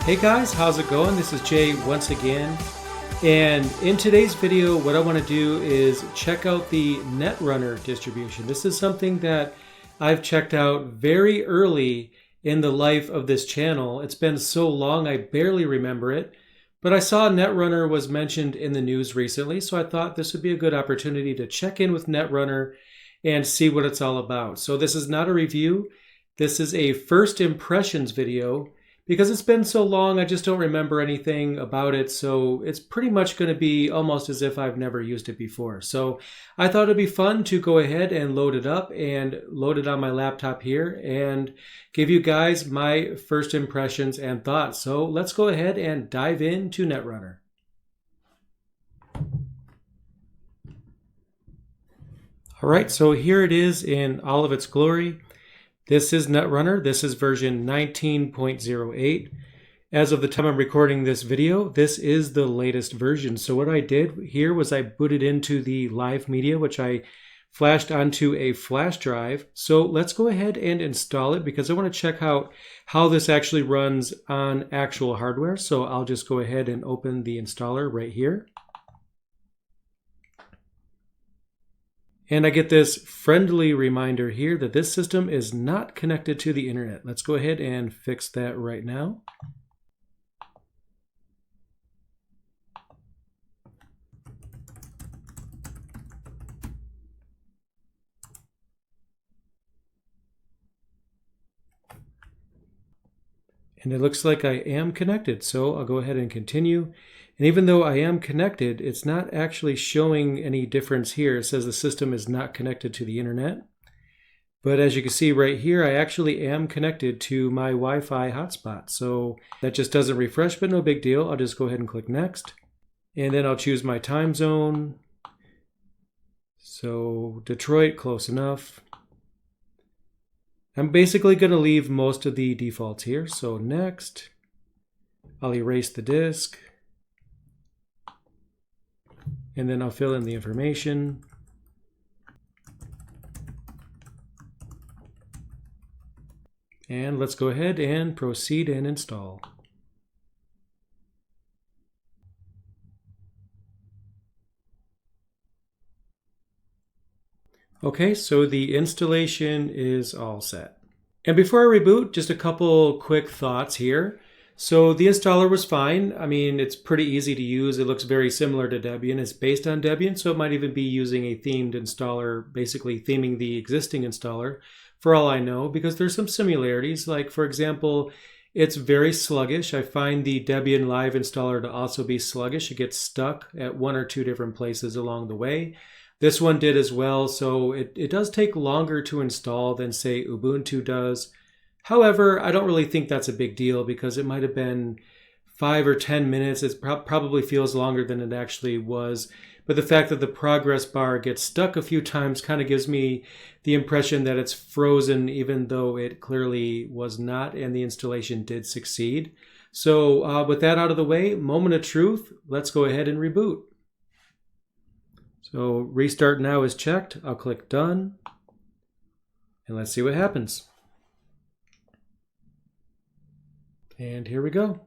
Hey guys, how's it going? This is Jay once again. And in today's video, what I want to do is check out the Netrunner distribution. This is something that I've checked out very early in the life of this channel. It's been so long, I barely remember it. But I saw Netrunner was mentioned in the news recently, so I thought this would be a good opportunity to check in with Netrunner and see what it's all about. So this is not a review. This is a first impressions video. Because it's been so long, I just don't remember anything about it, so it's pretty much going to be almost as if I've never used it before. So I thought it'd be fun to go ahead and load it up and load it on my laptop here and give you guys my first impressions and thoughts. So let's go ahead and dive into Netrunner. All right, so here it is in all of its glory. This is Netrunner. This is version 19.08. As of the time I'm recording this video, this is the latest version. So what I did here was I booted into the live media, which I flashed onto a flash drive. So let's go ahead and install it because I want to check out how this actually runs on actual hardware. So I'll just go ahead and open the installer right here. And I get this friendly reminder here that this system is not connected to the internet. Let's go ahead and fix that right now. And it looks like I am connected, so I'll go ahead and continue. And even though I am connected, it's not actually showing any difference here. It says the system is not connected to the internet. But as you can see right here, I actually am connected to my Wi-Fi hotspot. So that just doesn't refresh, but no big deal. I'll just go ahead and click next. And then I'll choose my time zone. So Detroit, close enough. I'm basically going to leave most of the defaults here. So next, I'll erase the disk. And then I'll fill in the information. And let's go ahead and proceed and install. Okay, so the installation is all set. And before I reboot, just a couple quick thoughts here. So the installer was fine. I mean, it's pretty easy to use. It looks very similar to Debian. It's based on Debian, so it might even be using a themed installer, basically theming the existing installer, for all I know, because there's some similarities. Like, for example, it's very sluggish. I find the Debian Live installer to also be sluggish. It gets stuck at one or two different places along the way. This one did as well, so it does take longer to install than, say, Ubuntu does. However, I don't really think that's a big deal because it might have been 5 or 10 minutes. It probably feels longer than it actually was. But the fact that the progress bar gets stuck a few times kind of gives me the impression that it's frozen, even though it clearly was not, and the installation did succeed. So with that out of the way, moment of truth, let's go ahead and reboot. So restart now is checked. I'll click done. And let's see what happens. And here we go.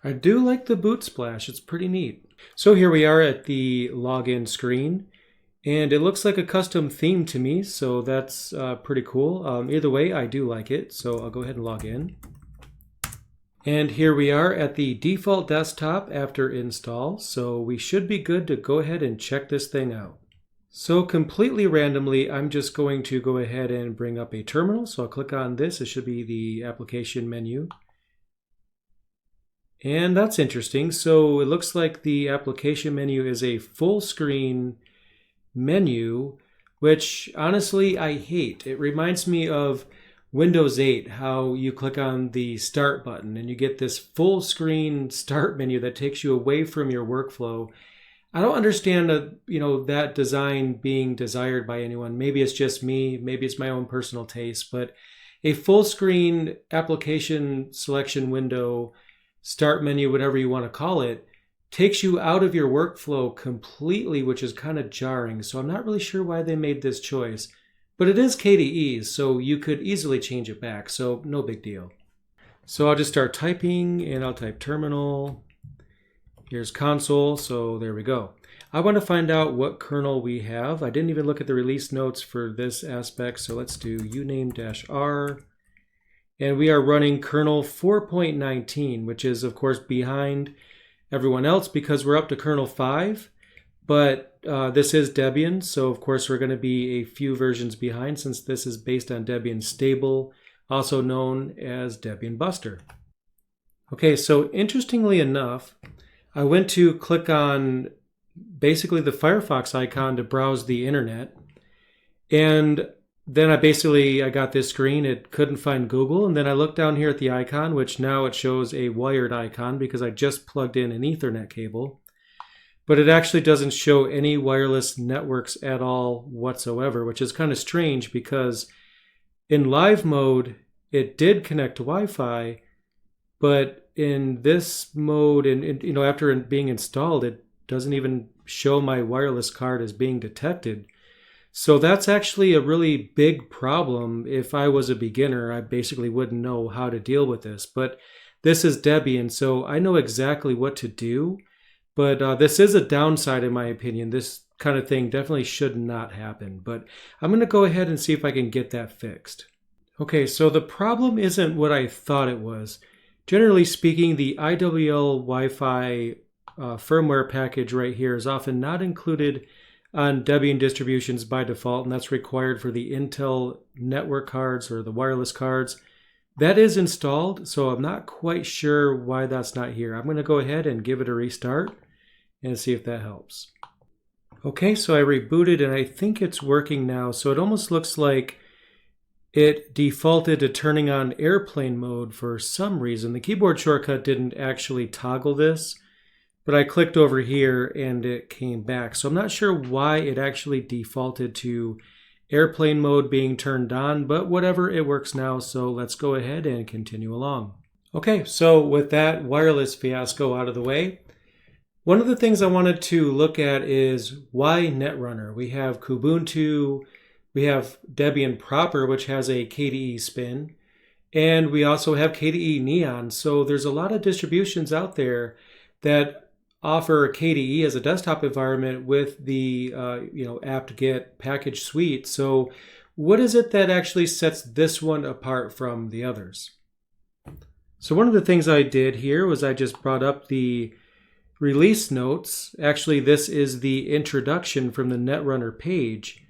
I do like the boot splash. It's pretty neat. So here we are at the login screen. And it looks like a custom theme to me, so that's pretty cool. Either way, I do like it. So I'll go ahead and log in. And here we are at the default desktop after install. So we should be good to go ahead and check this thing out. So completely randomly, I'm just going to go ahead and bring up a terminal. So I'll click on this. It should be the application menu. And that's interesting. So it looks like the application menu is a full screen menu, which honestly I hate. It reminds me of Windows 8, how you click on the start button and you get this full screen start menu that takes you away from your workflow. I don't understand that design being desired by anyone. Maybe it's just me, maybe it's my own personal taste, but a full screen application selection window, start menu, whatever you want to call it, takes you out of your workflow completely, which is kind of jarring. So I'm not really sure why they made this choice. But it is KDE, so you could easily change it back, so no big deal. So I'll just start typing, and I'll type terminal. Here's console, so there we go. I want to find out what kernel we have. I didn't even look at the release notes for this aspect, so let's do uname-r. And we are running kernel 4.19, which is of course behind everyone else because we're up to kernel 5. But this is Debian, so of course we're going to be a few versions behind since this is based on Debian Stable, also known as Debian Buster. Okay, so interestingly enough, I went to click on basically the Firefox icon to browse the internet, and then I got this screen. It couldn't find Google, and then I looked down here at the icon, which now it shows a wired icon because I just plugged in an Ethernet cable. But it actually doesn't show any wireless networks at all whatsoever, which is kind of strange because in live mode, it did connect to Wi-Fi, but in this mode, and after being installed, it doesn't even show my wireless card as being detected. So that's actually a really big problem. If I was a beginner, I basically wouldn't know how to deal with this. But this is Debian, so I know exactly what to do. But this is a downside in my opinion. This kind of thing definitely should not happen. But I'm going to go ahead and see if I can get that fixed. Okay, so the problem isn't what I thought it was. Generally speaking, the IWL Wi-Fi firmware package right here is often not included on Debian distributions by default, and that's required for the Intel network cards or the wireless cards. That is installed, so I'm not quite sure why that's not here. I'm going to go ahead and give it a restart and see if that helps. Okay, so I rebooted and I think it's working now. So it almost looks like it defaulted to turning on airplane mode for some reason. The keyboard shortcut didn't actually toggle this, but I clicked over here and it came back. So I'm not sure why it actually defaulted to airplane mode being turned on, but whatever, it works now. So let's go ahead and continue along. Okay, so with that wireless fiasco out of the way, one of the things I wanted to look at is why Netrunner. We have Kubuntu, we have Debian proper, which has a KDE spin, and we also have KDE Neon. So there's a lot of distributions out there that offer KDE as a desktop environment with the apt-get package suite. So what is it that actually sets this one apart from the others? So one of the things I did here was I just brought up the release notes. Actually, this is the introduction from the Netrunner page.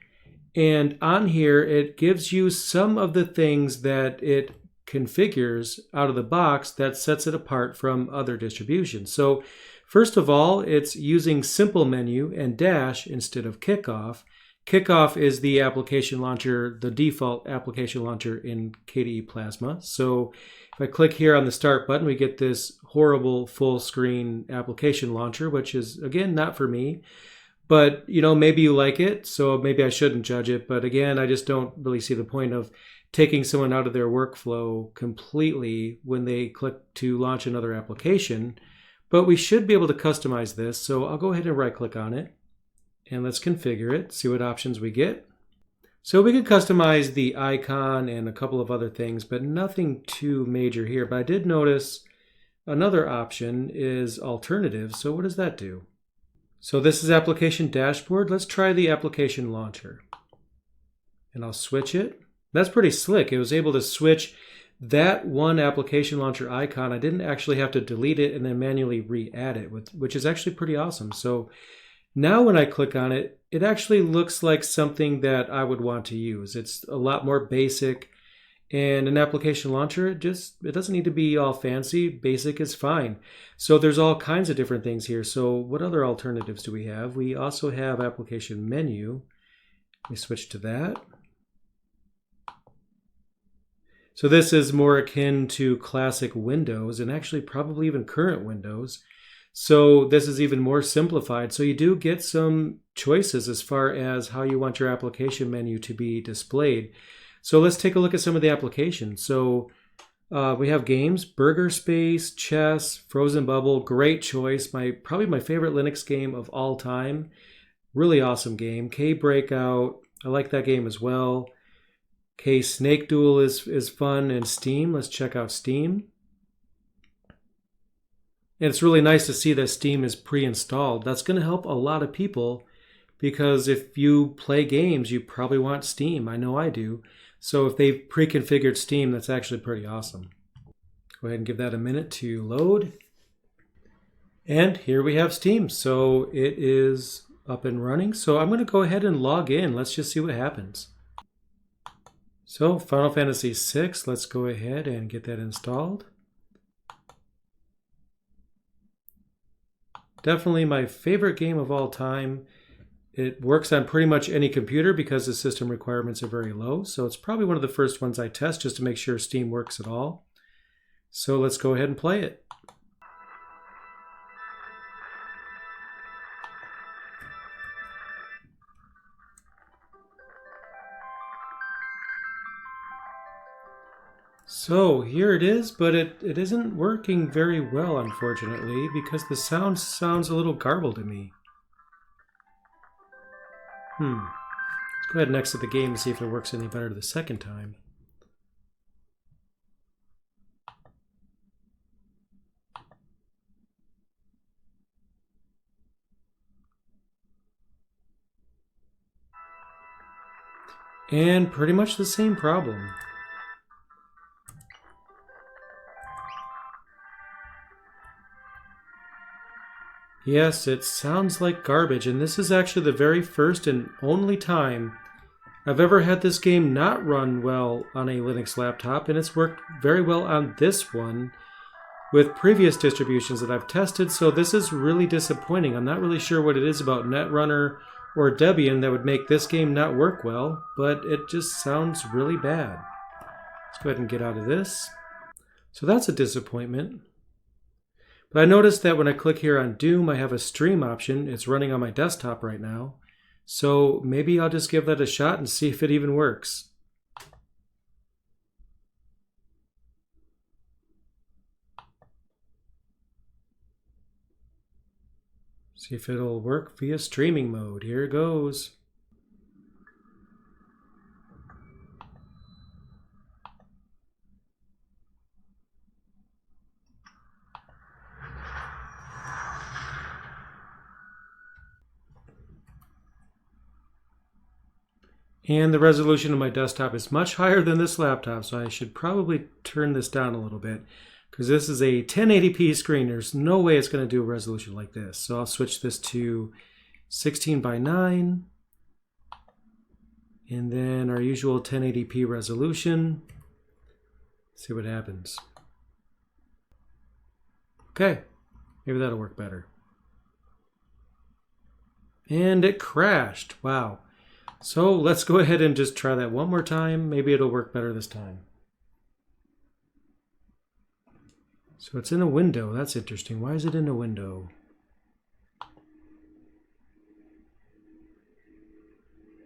And on here, it gives you some of the things that it configures out of the box that sets it apart from other distributions. So first of all, it's using simple menu and dash instead of kickoff. Kickoff is the application launcher, the default application launcher in KDE Plasma. So if I click here on the start button, we get this horrible full screen application launcher, which is, again, not for me. But, maybe you like it, so maybe I shouldn't judge it. But again, I just don't really see the point of taking someone out of their workflow completely when they click to launch another application. But we should be able to customize this, so I'll go ahead and right-click on it. And let's configure it, see what options we get. So we could customize the icon and a couple of other things, but nothing too major here. But I did notice another option is alternatives. So what does that do? So this is application dashboard. Let's try the application launcher. And I'll switch it. That's pretty slick. It was able to switch that one application launcher icon. I didn't actually have to delete it and then manually re-add it, which is actually pretty awesome. So now when I click on it, it actually looks like something that I would want to use. It's a lot more basic, and an application launcher, it doesn't need to be all fancy. Basic is fine. So there's all kinds of different things here. So what other alternatives do we have? We also have application menu. We switch to that. So this is more akin to classic Windows and actually probably even current Windows. So this is even more simplified. So you do get some choices as far as how you want your application menu to be displayed. So let's take a look at some of the applications. So we have games, Burger Space, Chess, Frozen Bubble, great choice. Probably my favorite Linux game of all time. Really awesome game. K Breakout, I like that game as well. Okay, Snake Duel is fun, and Steam. Let's check out Steam. And it's really nice to see that Steam is pre-installed. That's going to help a lot of people because if you play games, you probably want Steam. I know I do. So if they've pre-configured Steam, that's actually pretty awesome. Go ahead and give that a minute to load. And here we have Steam. So it is up and running. So I'm going to go ahead and log in. Let's just see what happens. So Final Fantasy VI, let's go ahead and get that installed. Definitely my favorite game of all time. It works on pretty much any computer because the system requirements are very low. So it's probably one of the first ones I test just to make sure Steam works at all. So let's go ahead and play it. So here it is, but it isn't working very well, unfortunately, because the sound sounds a little garbled to me. Let's go ahead and exit the game and see if it works any better the second time. And pretty much the same problem. Yes, it sounds like garbage, and this is actually the very first and only time I've ever had this game not run well on a Linux laptop, and it's worked very well on this one with previous distributions that I've tested, so this is really disappointing. I'm not really sure what it is about Netrunner or Debian that would make this game not work well, but it just sounds really bad. Let's go ahead and get out of this. So that's a disappointment. But I noticed that when I click here on Doom, I have a stream option. It's running on my desktop right now. So maybe I'll just give that a shot and see if it even works. See if it'll work via streaming mode. Here it goes. And the resolution of my desktop is much higher than this laptop, so I should probably turn this down a little bit because this is a 1080p screen. There's no way it's going to do a resolution like this. So I'll switch this to 16:9 and then our usual 1080p resolution. See what happens. Okay, maybe that'll work better. And it crashed. Wow. So let's go ahead and just try that one more time. Maybe it'll work better this time. So it's in a window. That's interesting. Why is it in a window?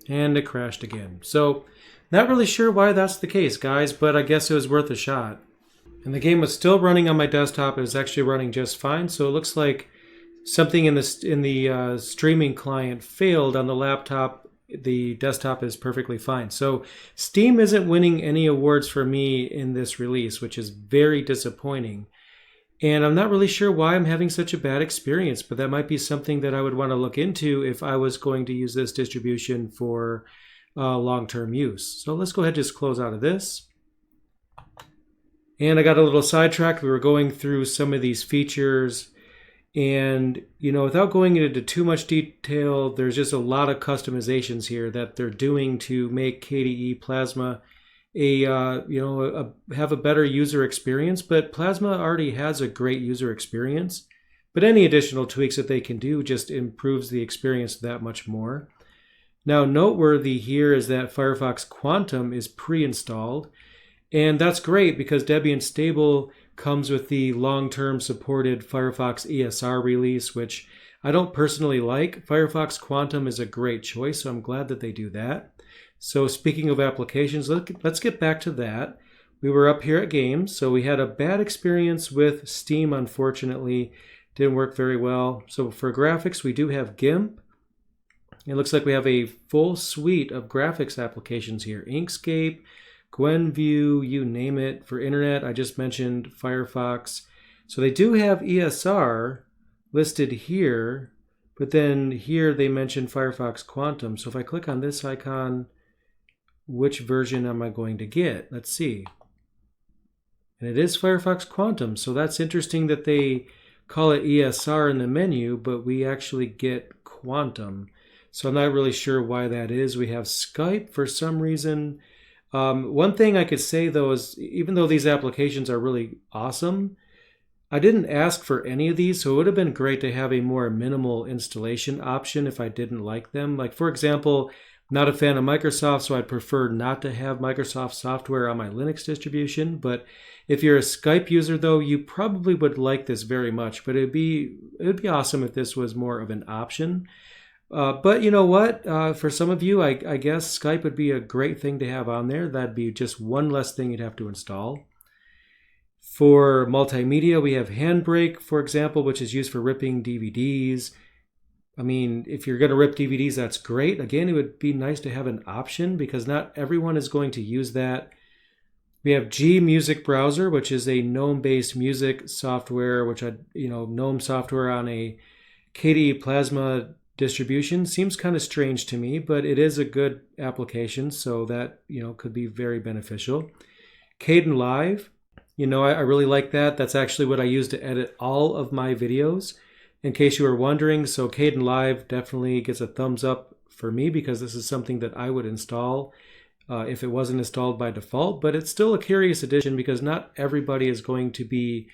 And it crashed again. So not really sure why that's the case, guys, but I guess it was worth a shot. And the game was still running on my desktop. It was actually running just fine. So it looks like something in the streaming client failed on the laptop. The desktop is perfectly fine. So Steam isn't winning any awards for me in this release, which is very disappointing. And I'm not really sure why I'm having such a bad experience, but that might be something that I would want to look into if I was going to use this distribution for long-term use. So let's go ahead and just close out of this. And I got a little sidetracked. We were going through some of these features. And, you know, without going into too much detail, there's just a lot of customizations here that they're doing to make KDE Plasma have a better user experience. But Plasma already has a great user experience. But any additional tweaks that they can do just improves the experience that much more. Now, noteworthy here is that Firefox Quantum is pre-installed. And that's great because Debian Stable comes with the long-term supported Firefox ESR release, which I don't personally like. Firefox Quantum is a great choice, so I'm glad that they do that. So speaking of applications, let's get back to that. We were up here at games, so we had a bad experience with Steam, unfortunately. Didn't work very well. So for graphics, we do have GIMP. It looks like we have a full suite of graphics applications here. Inkscape, GwenView, you name it. For internet, I just mentioned Firefox. So they do have ESR listed here, but then here they mention Firefox Quantum. So if I click on this icon, which version am I going to get? Let's see. And it is Firefox Quantum. So that's interesting that they call it ESR in the menu, but we actually get Quantum. So I'm not really sure why that is. We have Skype for some reason. One thing I could say though is even though these applications are really awesome, I didn't ask for any of these, so it would have been great to have a more minimal installation option if I didn't like them. Like for example, not a fan of Microsoft, so I'd prefer not to have Microsoft software on my Linux distribution. But if you're a Skype user though, you probably would like this very much, but it would be awesome if this was more of an option. But you know what? For some of you, I guess Skype would be a great thing to have on there. That'd be just one less thing you'd have to install. For multimedia, we have Handbrake, for example, which is used for ripping DVDs. I mean, if you're going to rip DVDs, that's great. Again, it would be nice to have an option because not everyone is going to use that. We have G Music Browser, which is a GNOME-based music software, which GNOME software on a KDE Plasma distribution. Seems kind of strange to me, but it is a good application, so that could be very beneficial. Kdenlive, I really like that. That's actually what I use to edit all of my videos. In case you were wondering, so Kdenlive definitely gets a thumbs up for me because this is something that I would install if it wasn't installed by default. But it's still a curious addition because not everybody is going to be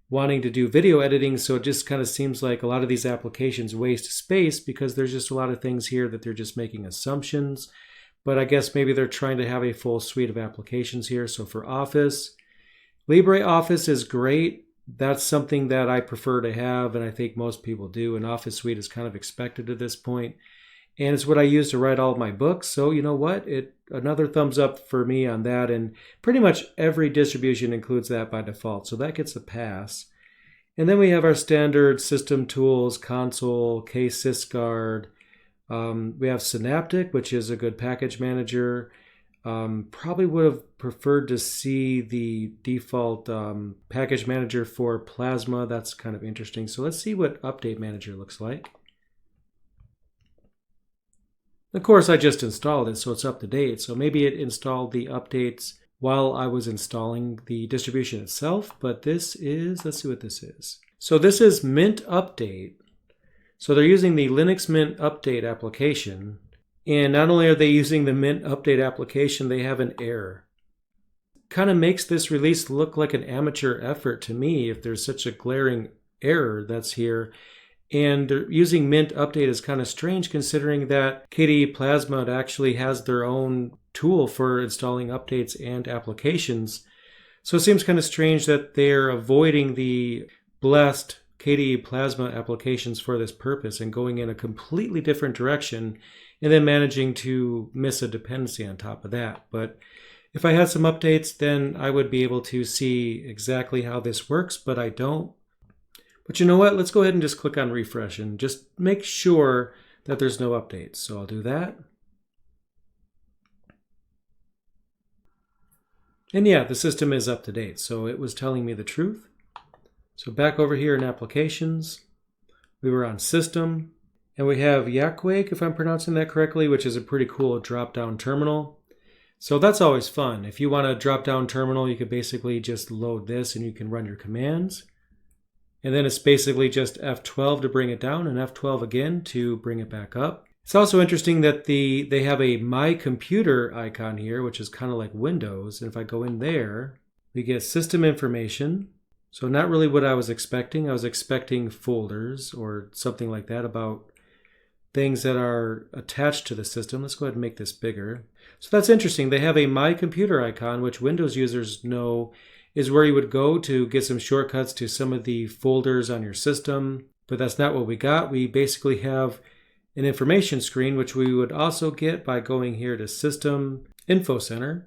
wanting to do video editing, so it just kind of seems like a lot of these applications waste space because there's just a lot of things here that they're just making assumptions. But I guess maybe they're trying to have a full suite of applications here. So for Office, LibreOffice is great. That's something that I prefer to have, and I think most people do. An Office suite is kind of expected at this point. And it's what I use to write all of my books. So you know what? Another thumbs up for me on that. And pretty much every distribution includes that by default. So that gets a pass. And then we have our standard system tools, console, KSysGuard. We have Synaptic, which is a good package manager. Probably would have preferred to see the default package manager for Plasma. That's kind of interesting. So let's see what Update Manager looks like. Of course, I just installed it, so it's up to date. So maybe it installed the updates while I was installing the distribution itself. But this is, let's see what this is. So this is Mint Update. So they're using the Linux Mint Update application. And not only are they using the Mint Update application, they have an error. Kind of makes this release look like an amateur effort to me if there's such a glaring error that's here. And they're using Mint Update is kind of strange considering that KDE Plasma actually has their own tool for installing updates and applications. So it seems kind of strange that they're avoiding the blessed KDE Plasma applications for this purpose and going in a completely different direction and then managing to miss a dependency on top of that. But if I had some updates, then I would be able to see exactly how this works, but I don't. But you know what? Let's go ahead and just click on refresh and just make sure that there's no updates. So I'll do that. And yeah, the system is up to date. So it was telling me the truth. So back over here in applications, we were on system and we have Yakwake, if I'm pronouncing that correctly, which is a pretty cool drop-down terminal. So that's always fun. If you want a drop-down terminal, you could basically just load this and you can run your commands. And then it's basically just F12 to bring it down and F12 again to bring it back up. It's also interesting that they have a My Computer icon here, which is kind of like Windows. And if I go in there, we get system information. So not really what I was expecting. I was expecting folders or something like that about things that are attached to the system. Let's go ahead and make this bigger. So that's interesting. They have a My Computer icon, which Windows users know is where you would go to get some shortcuts to some of the folders on your system. But that's not what we got. We basically have an information screen, which we would also get by going here to System Info Center.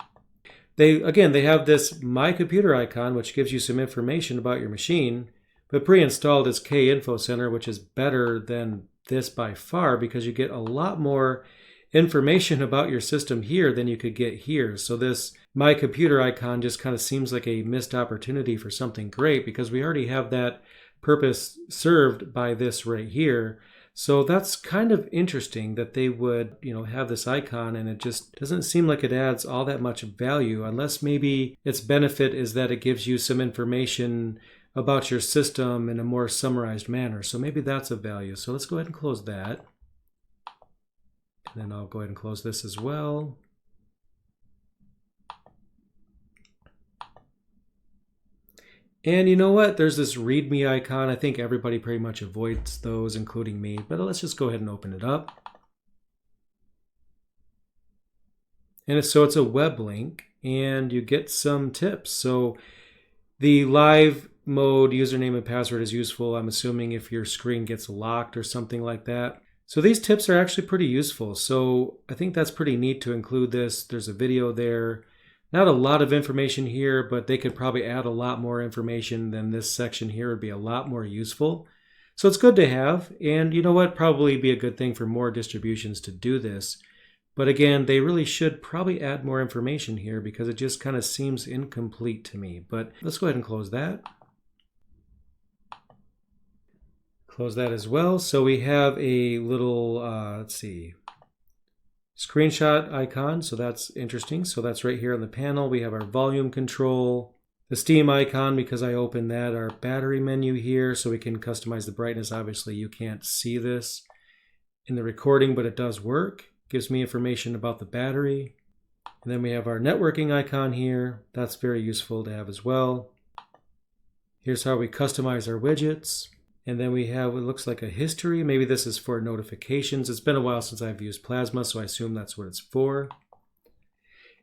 They have this My Computer icon, which gives you some information about your machine, but pre-installed is K Info Center, which is better than this by far because you get a lot more information about your system here than you could get here. So this My Computer icon just kind of seems like a missed opportunity for something great because we already have that purpose served by this right here. So that's kind of interesting that they would, have this icon, and it just doesn't seem like it adds all that much value, unless maybe its benefit is that it gives you some information about your system in a more summarized manner. So maybe that's a value. So let's go ahead and close that. And then I'll go ahead and close this as well. And you know what? There's this README icon. I think everybody pretty much avoids those, including me. But let's just go ahead and open it up. And so it's a web link, and you get some tips. So the live mode username and password is useful, I'm assuming, if your screen gets locked or something like that. So these tips are actually pretty useful. So I think that's pretty neat to include this. There's a video there. Not a lot of information here, but they could probably add a lot more information than this section here would be a lot more useful. So it's good to have, and you know what, probably be a good thing for more distributions to do this. But again, they really should probably add more information here because it just kind of seems incomplete to me. But let's go ahead and close that. Close that as well. So we have a little, let's see, screenshot icon, so that's interesting. So that's right here on the panel. We have our volume control, the Steam icon because I opened that, our battery menu here, so we can customize the brightness. Obviously you can't see this in the recording, but it does work. Gives me information about the battery. And then we have our networking icon here. That's very useful to have as well. Here's how we customize our widgets. And then we have what looks like a history. Maybe this is for notifications. It's been a while since I've used Plasma, so I assume that's what it's for.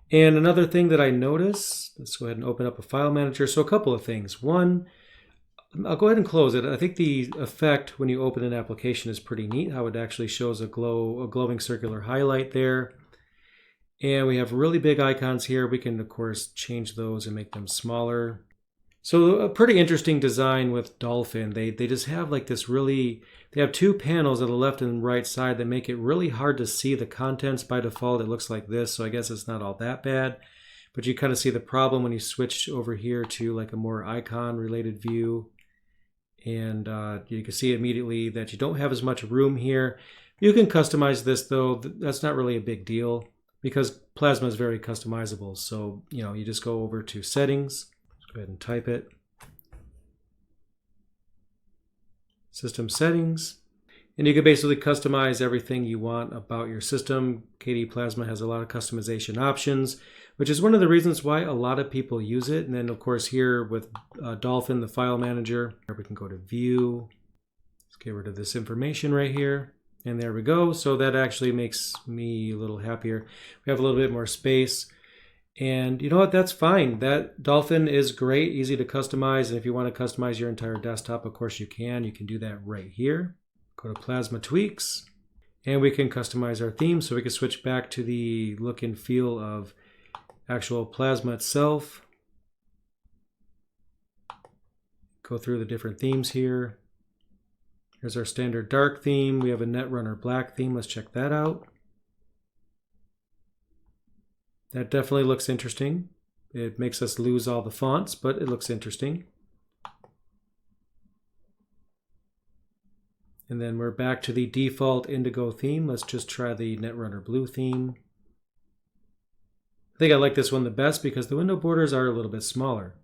And another thing that I noticed, let's go ahead and open up a file manager. So a couple of things. One, I'll go ahead and close it. I think the effect when you open an application is pretty neat, how it actually shows a glowing circular highlight there. And we have really big icons here. We can, of course, change those and make them smaller. So a pretty interesting design with Dolphin. They just have like this they have two panels on the left and right side that make it really hard to see the contents. By default, it looks like this, so I guess it's not all that bad. But you kind of see the problem when you switch over here to like a more icon related view. And you can see immediately that you don't have as much room here. You can customize this though. That's not really a big deal because Plasma is very customizable. So, you just go over to settings. Go ahead and type it. System settings. And you can basically customize everything you want about your system. KDE Plasma has a lot of customization options, which is one of the reasons why a lot of people use it. And then, of course, here with Dolphin, the file manager, we can go to View. Let's get rid of this information right here. And there we go. So that actually makes me a little happier. We have a little bit more space. And you know what, that's fine. That Dolphin is great, easy to customize. And if you want to customize your entire desktop, of course you can. You can do that right here. Go to Plasma Tweaks, and we can customize our theme. So we can switch back to the look and feel of actual Plasma itself. Go through the different themes here. Here's our standard dark theme. We have a Netrunner black theme. Let's check that out. That definitely looks interesting. It makes us lose all the fonts, but it looks interesting. And then we're back to the default indigo theme. Let's just try the Netrunner blue theme. I think I like this one the best because the window borders are a little bit smaller.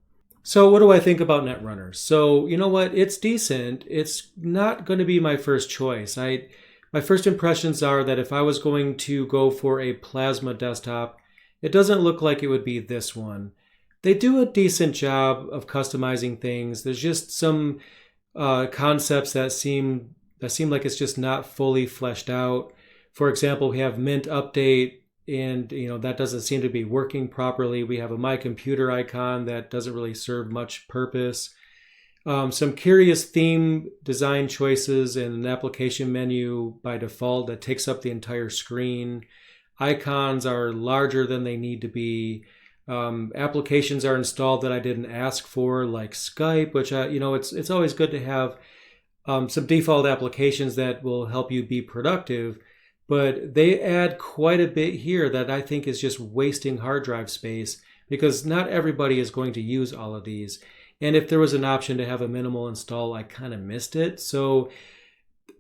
So what do I think about Netrunner? So you know what? It's decent. It's not going to be my first choice. My first impressions are that if I was going to go for a Plasma desktop, it doesn't look like it would be this one. They do a decent job of customizing things. There's just some concepts that seem like it's just not fully fleshed out. For example, we have Mint Update, and that doesn't seem to be working properly. We have a My Computer icon that doesn't really serve much purpose. Some curious theme design choices in an application menu by default that takes up the entire screen. Icons are larger than they need to be. Applications are installed that I didn't ask for, like Skype, which it's always good to have some default applications that will help you be productive, but they add quite a bit here that I think is just wasting hard drive space because not everybody is going to use all of these. And if there was an option to have a minimal install, I kind of missed it. So,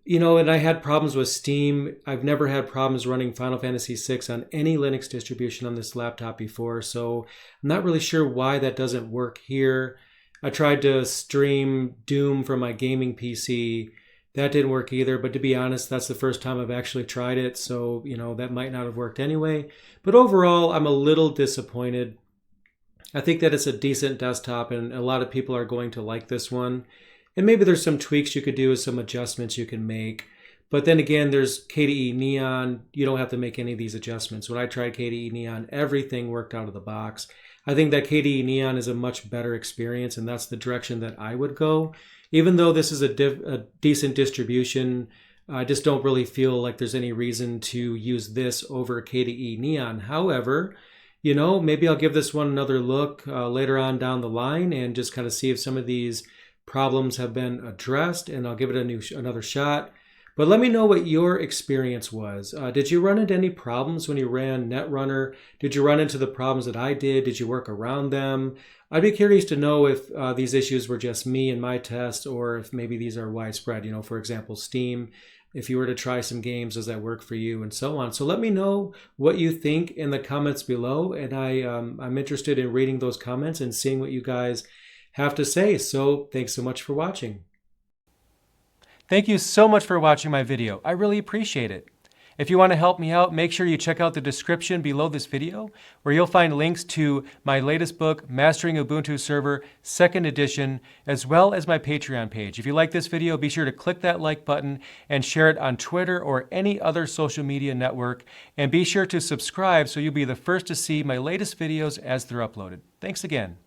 and I had problems with Steam. I've never had problems running Final Fantasy VI on any Linux distribution on this laptop before. So I'm not really sure why that doesn't work here. I tried to stream Doom from my gaming PC. That didn't work either. But to be honest, that's the first time I've actually tried it. So, that might not have worked anyway. But overall, I'm a little disappointed. I think that it's a decent desktop and a lot of people are going to like this one. And maybe there's some tweaks you could do, some adjustments you can make. But then again, there's KDE Neon. You don't have to make any of these adjustments. When I tried KDE Neon, everything worked out of the box. I think that KDE Neon is a much better experience, and that's the direction that I would go. Even though this is a decent distribution, I just don't really feel like there's any reason to use this over KDE Neon. However, maybe I'll give this one another look later on down the line and just kind of see if some of these problems have been addressed, and I'll give it another shot. But let me know what your experience was. Did you run into any problems when you ran Netrunner? Did you run into the problems that I did? Did you work around them? I'd be curious to know if these issues were just me and my test, or if maybe these are widespread. For example, Steam. If you were to try some games, does that work for you, and so on. So let me know what you think in the comments below, and I'm interested in reading those comments and seeing what you guys have to say. So thanks so much for watching. Thank you so much for watching my video. I really appreciate it. If you want to help me out, make sure you check out the description below this video, where you'll find links to my latest book, Mastering Ubuntu Server 2nd edition, as well as my Patreon page. If you like this video, be sure to click that like button and share it on Twitter or any other social media network. And be sure to subscribe so you'll be the first to see my latest videos as they're uploaded. Thanks again.